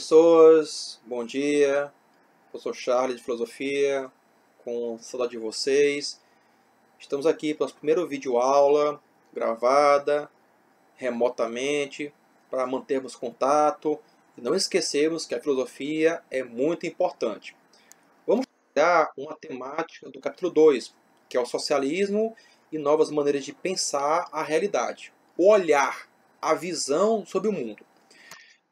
pessoas, bom dia. Eu sou Charles de Filosofia, com saudade de vocês. Estamos aqui para o nosso primeiro vídeo aula, gravada, remotamente, para mantermos contato e não esquecermos que a filosofia é muito importante. Vamos trabalhar uma temática do capítulo 2, que é o socialismo e novas maneiras de pensar a realidade. O olhar, a visão sobre o mundo.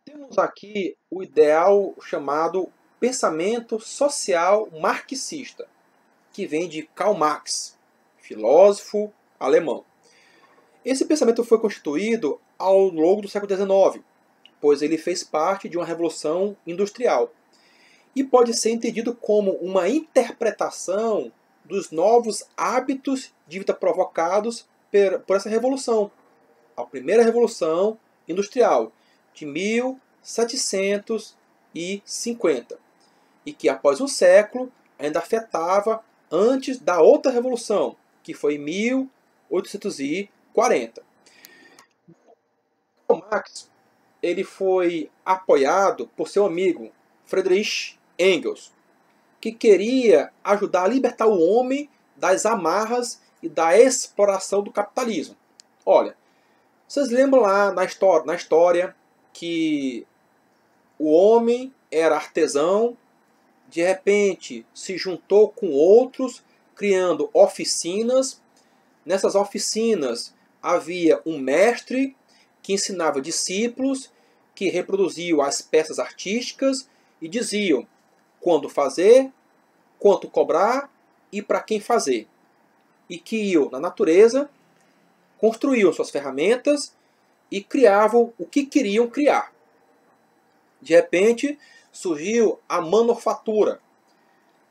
Temos aqui o ideal chamado pensamento social marxista, que vem de Karl Marx, filósofo alemão. Esse pensamento foi constituído ao longo do século XIX, pois ele fez parte de uma revolução industrial, e pode ser entendido como uma interpretação dos novos hábitos de vida provocados por essa revolução, a primeira revolução industrial, de 1750, e que após um século ainda afetava antes da outra revolução, que foi em 1840. Marx ele foi apoiado por seu amigo Friedrich Engels, que queria ajudar a libertar o homem das amarras e da exploração do capitalismo. Olha, vocês lembram lá na história que o homem era artesão, de repente se juntou com outros, criando oficinas. Nessas oficinas havia um mestre que ensinava discípulos, que reproduziam as peças artísticas e diziam quando fazer, quanto cobrar e para quem fazer. E que iam na natureza, construíam suas ferramentas e criavam o que queriam criar. De repente, surgiu a manufatura.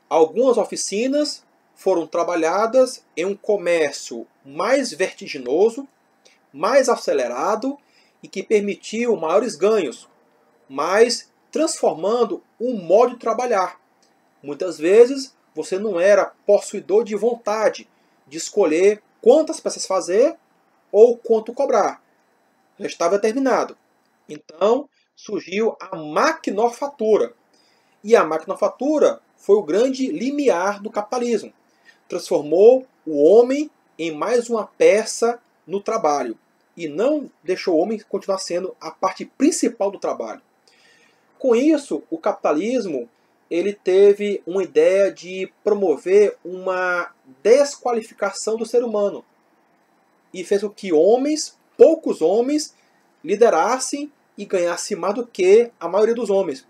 Algumas oficinas foram trabalhadas em um comércio mais vertiginoso, mais acelerado e que permitiu maiores ganhos, mas transformando o modo de trabalhar. Muitas vezes, você não era possuidor de vontade de escolher quantas peças fazer ou quanto cobrar. Já estava determinado. Então surgiu a maquinofatura. E a maquinofatura foi o grande limiar do capitalismo. Transformou o homem em mais uma peça no trabalho. E não deixou o homem continuar sendo a parte principal do trabalho. Com isso, o capitalismo ele teve uma ideia de promover uma desqualificação do ser humano. E fez com que poucos homens, liderassem e ganhassem mais do que a maioria dos homens.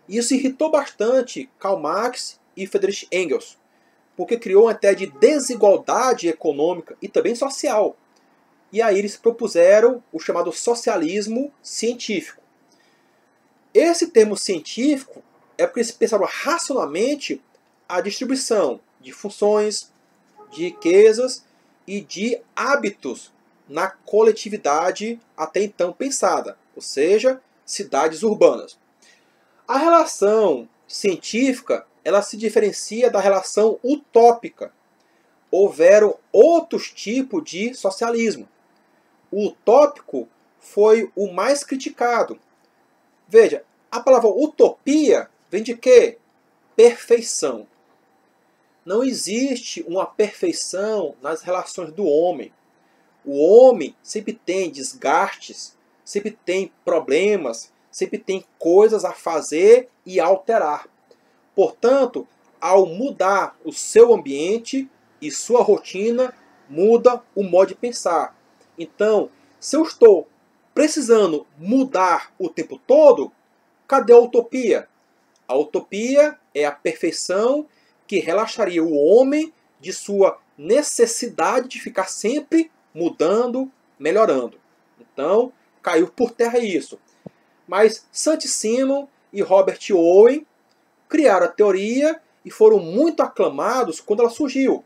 Isso irritou bastante Karl Marx e Friedrich Engels, porque criou uma ideia de desigualdade econômica e também social. E aí eles propuseram o chamado socialismo científico. Esse termo científico é porque eles pensaram racionalmente a distribuição de funções, de riquezas e de hábitos na coletividade até então pensada, ou seja, cidades urbanas. A relação científica ela se diferencia da relação utópica. Houveram outros tipos de socialismo. O utópico foi o mais criticado. Veja, a palavra utopia vem de quê? Perfeição. Não existe uma perfeição nas relações do homem. O homem sempre tem desgastes, sempre tem problemas, sempre tem coisas a fazer e a alterar. Portanto, ao mudar o seu ambiente e sua rotina, muda o modo de pensar. Então, se eu estou precisando mudar o tempo todo, cadê a utopia? A utopia é a perfeição que relaxaria o homem de sua necessidade de ficar sempre mudando, melhorando. Então, caiu por terra isso. Mas Saint-Simon e Robert Owen criaram a teoria e foram muito aclamados quando ela surgiu.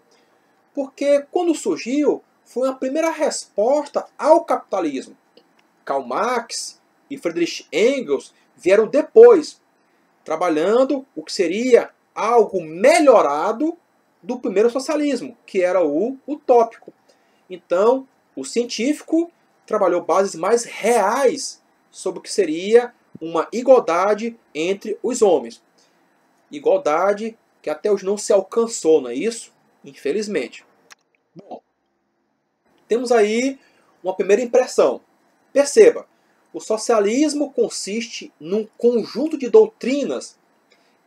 Porque quando surgiu, foi a primeira resposta ao capitalismo. Karl Marx e Friedrich Engels vieram depois, trabalhando o que seria algo melhorado do primeiro socialismo, que era o utópico. Então, o científico trabalhou bases mais reais sobre o que seria uma igualdade entre os homens. Igualdade que até hoje não se alcançou, não é isso? Infelizmente. Bom, temos aí uma primeira impressão. Perceba, o socialismo consiste num conjunto de doutrinas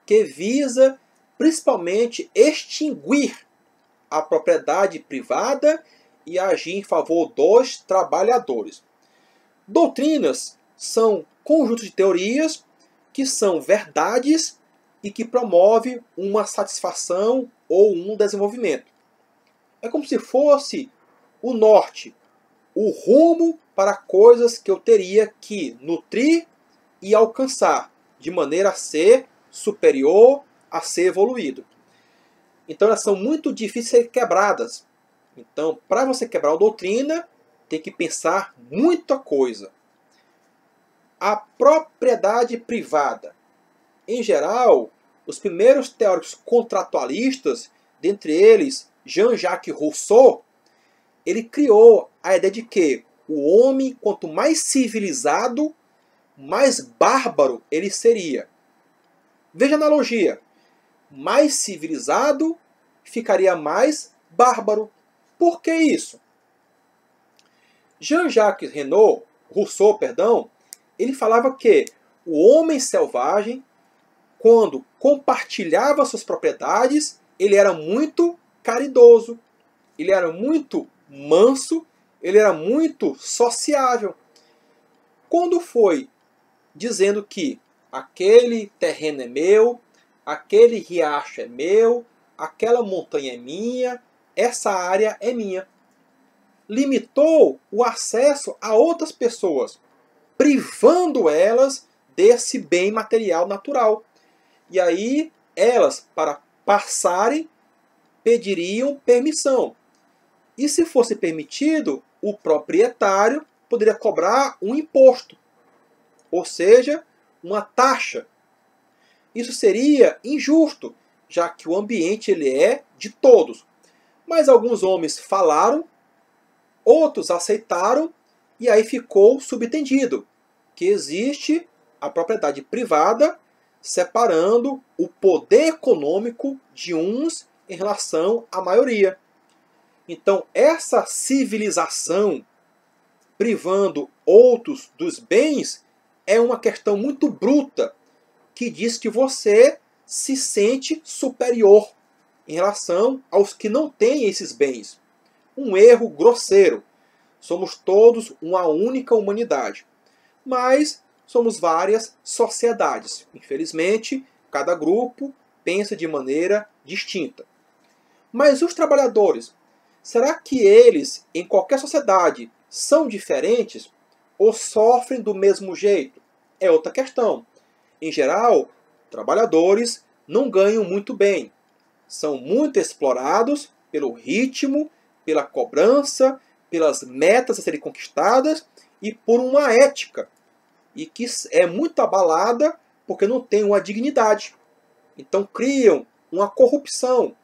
que visa principalmente extinguir a propriedade privada e agir em favor dos trabalhadores. Doutrinas são conjuntos de teorias que são verdades e que promovem uma satisfação ou um desenvolvimento. É como se fosse o norte, o rumo para coisas que eu teria que nutrir e alcançar, de maneira a ser superior, a ser evoluído. Então elas são muito difíceis de ser quebradas. Então, para você quebrar a doutrina, tem que pensar muita coisa. A propriedade privada. Em geral, os primeiros teóricos contratualistas, dentre eles Jean-Jacques Rousseau, ele criou a ideia de que o homem, quanto mais civilizado, mais bárbaro ele seria. Veja a analogia. Mais civilizado ficaria mais bárbaro. Por que isso? Jean-Jacques Rousseau, ele falava que o homem selvagem, quando compartilhava suas propriedades, ele era muito caridoso, ele era muito manso, ele era muito sociável. Quando foi dizendo que aquele terreno é meu, aquele riacho é meu, aquela montanha é minha, essa área é minha, limitou o acesso a outras pessoas, privando elas desse bem material natural. E aí elas, para passarem, pediriam permissão. E se fosse permitido, o proprietário poderia cobrar um imposto, ou seja, uma taxa. Isso seria injusto, já que o ambiente ele é de todos. Mas alguns homens falaram, outros aceitaram, e aí ficou subentendido que existe a propriedade privada separando o poder econômico de uns em relação à maioria. Então, essa civilização privando outros dos bens é uma questão muito bruta, que diz que você se sente superior em relação aos que não têm esses bens. Um erro grosseiro. Somos todos uma única humanidade. Mas somos várias sociedades. Infelizmente, cada grupo pensa de maneira distinta. Mas os trabalhadores, será que eles, em qualquer sociedade, são diferentes ou sofrem do mesmo jeito? É outra questão. Em geral, trabalhadores não ganham muito bem. São muito explorados pelo ritmo, pela cobrança, pelas metas a serem conquistadas e por uma ética. E que é muito abalada porque não tem uma dignidade. Então criam uma corrupção.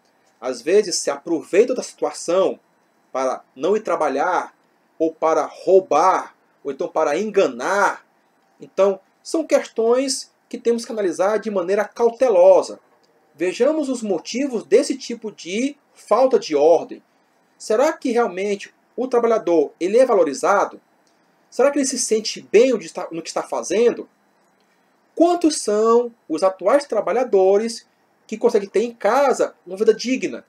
Às vezes se aproveitam da situação para não ir trabalhar, ou para roubar, ou então para enganar. Então, são questões que temos que analisar de maneira cautelosa. Vejamos os motivos desse tipo de falta de ordem. Será que realmente o trabalhador ele é valorizado? Será que ele se sente bem no que está fazendo? Quantos são os atuais trabalhadores que conseguem ter em casa uma vida digna?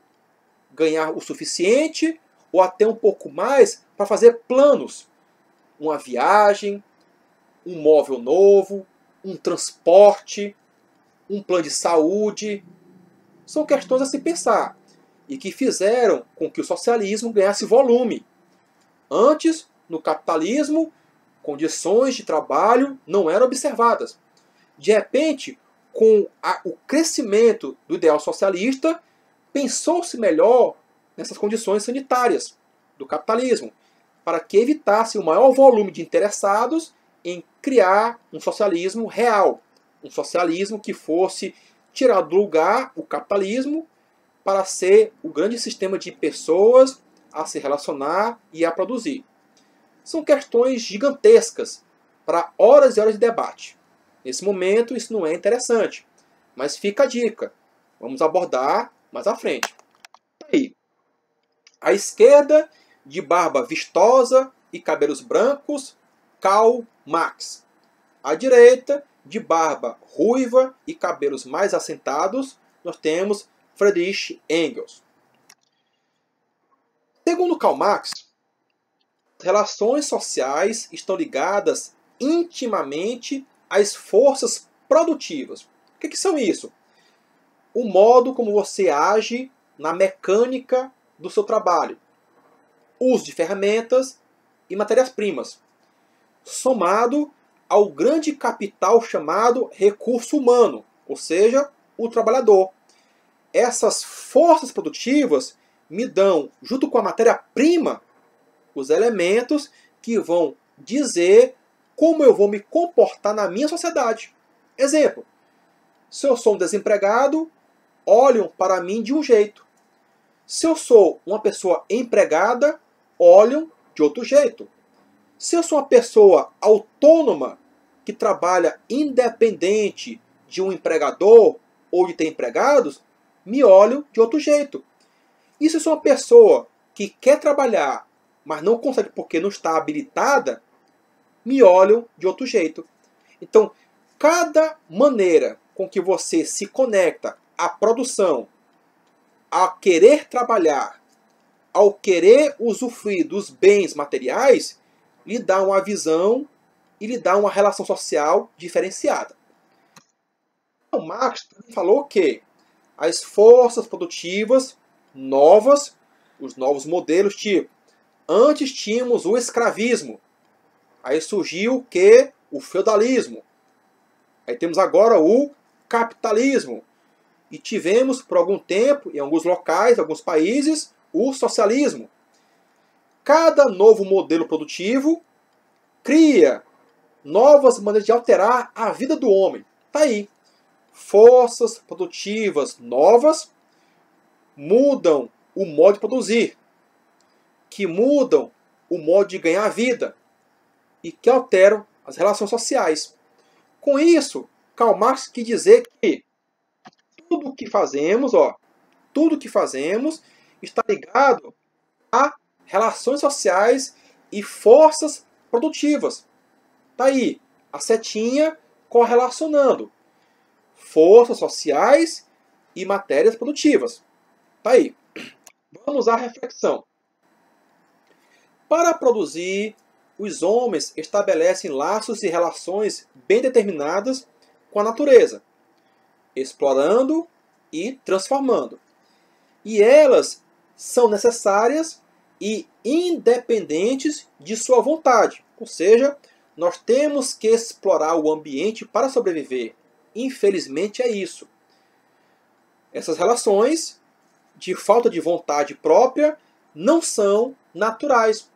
Ganhar o suficiente ou até um pouco mais para fazer planos? Uma viagem, um móvel novo, um transporte, um plano de saúde. São questões a se pensar e que fizeram com que o socialismo ganhasse volume. Antes, no capitalismo, condições de trabalho não eram observadas. De repente, com o crescimento do ideal socialista, pensou-se melhor nessas condições sanitárias do capitalismo, para que evitasse o maior volume de interessados em criar um socialismo real, um socialismo que fosse tirar do lugar o capitalismo para ser o grande sistema de pessoas a se relacionar e a produzir. São questões gigantescas para horas e horas de debate. Nesse momento, isso não é interessante. Mas fica a dica. Vamos abordar mais à frente. Aí, à esquerda, de barba vistosa e cabelos brancos, Karl Marx. À direita, de barba ruiva e cabelos mais assentados, nós temos Friedrich Engels. Segundo Karl Marx, as relações sociais estão ligadas intimamente às forças produtivas. O que são isso? O modo como você age na mecânica do seu trabalho, uso de ferramentas e matérias-primas, somado ao grande capital chamado recurso humano, ou seja, o trabalhador. Essas forças produtivas me dão, junto com a matéria-prima, os elementos que vão dizer como eu vou me comportar na minha sociedade. Exemplo, se eu sou um desempregado, olham para mim de um jeito. Se eu sou uma pessoa empregada, olham de outro jeito. Se eu sou uma pessoa autônoma, que trabalha independente de um empregador ou de ter empregados, me olham de outro jeito. E se eu sou uma pessoa que quer trabalhar, mas não consegue porque não está habilitada, me olham de outro jeito. Então, cada maneira com que você se conecta à produção, a querer trabalhar, ao querer usufruir dos bens materiais, lhe dá uma visão e lhe dá uma relação social diferenciada. O Marx falou que as forças produtivas novas, os novos modelos, tipo, antes tínhamos o escravismo, aí surgiu o que? O feudalismo. Aí temos agora o capitalismo. E tivemos, por algum tempo, em alguns locais, em alguns países, o socialismo. Cada novo modelo produtivo cria novas maneiras de alterar a vida do homem. Está aí. Forças produtivas novas mudam o modo de produzir, que mudam o modo de ganhar vida e que alteram as relações sociais. Com isso, Karl Marx quis dizer que tudo que fazemos, tudo que fazemos está ligado a relações sociais e forças produtivas. Está aí a setinha correlacionando forças sociais e matérias produtivas. Está aí. Vamos à reflexão. Para produzir, os homens estabelecem laços e relações bem determinadas com a natureza, explorando e transformando. E elas são necessárias e independentes de sua vontade. Ou seja, nós temos que explorar o ambiente para sobreviver. Infelizmente é isso. Essas relações, de falta de vontade própria, não são naturais,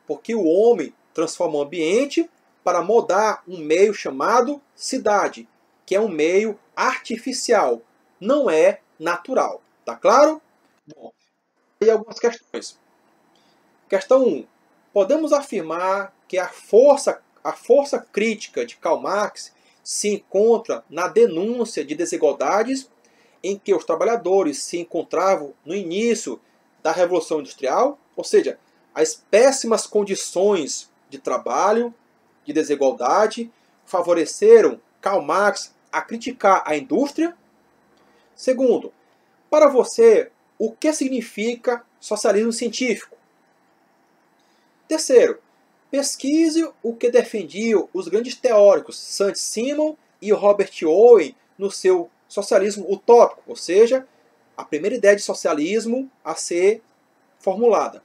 porque o homem transforma o ambiente para moldar um meio chamado cidade, que é um meio artificial, não é natural. Tá claro? Bom, aí algumas questões. Questão 1. Podemos afirmar que a força crítica de Karl Marx se encontra na denúncia de desigualdades em que os trabalhadores se encontravam no início da Revolução Industrial, ou seja, as péssimas condições de trabalho, de desigualdade, favoreceram Karl Marx a criticar a indústria. Segundo, para você, o que significa socialismo científico? Terceiro, pesquise o que defendiam os grandes teóricos Saint-Simon e Robert Owen no seu socialismo utópico, ou seja, a primeira ideia de socialismo a ser formulada.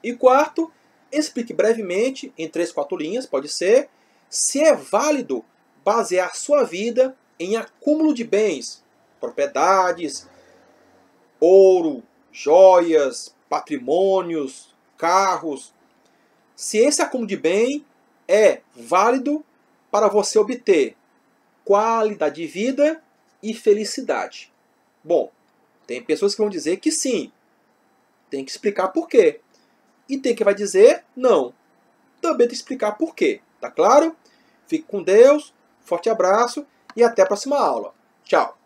E quarto, explique brevemente, em 3, 4 linhas, pode ser, se é válido basear sua vida em acúmulo de bens, propriedades, ouro, joias, patrimônios, carros. Se esse acúmulo de bem é válido para você obter qualidade de vida e felicidade. Bom, tem pessoas que vão dizer que sim. Tem que explicar por quê. E tem que vai dizer não. Também tem que explicar por quê. Tá claro? Fique com Deus. Forte abraço e até a próxima aula. Tchau!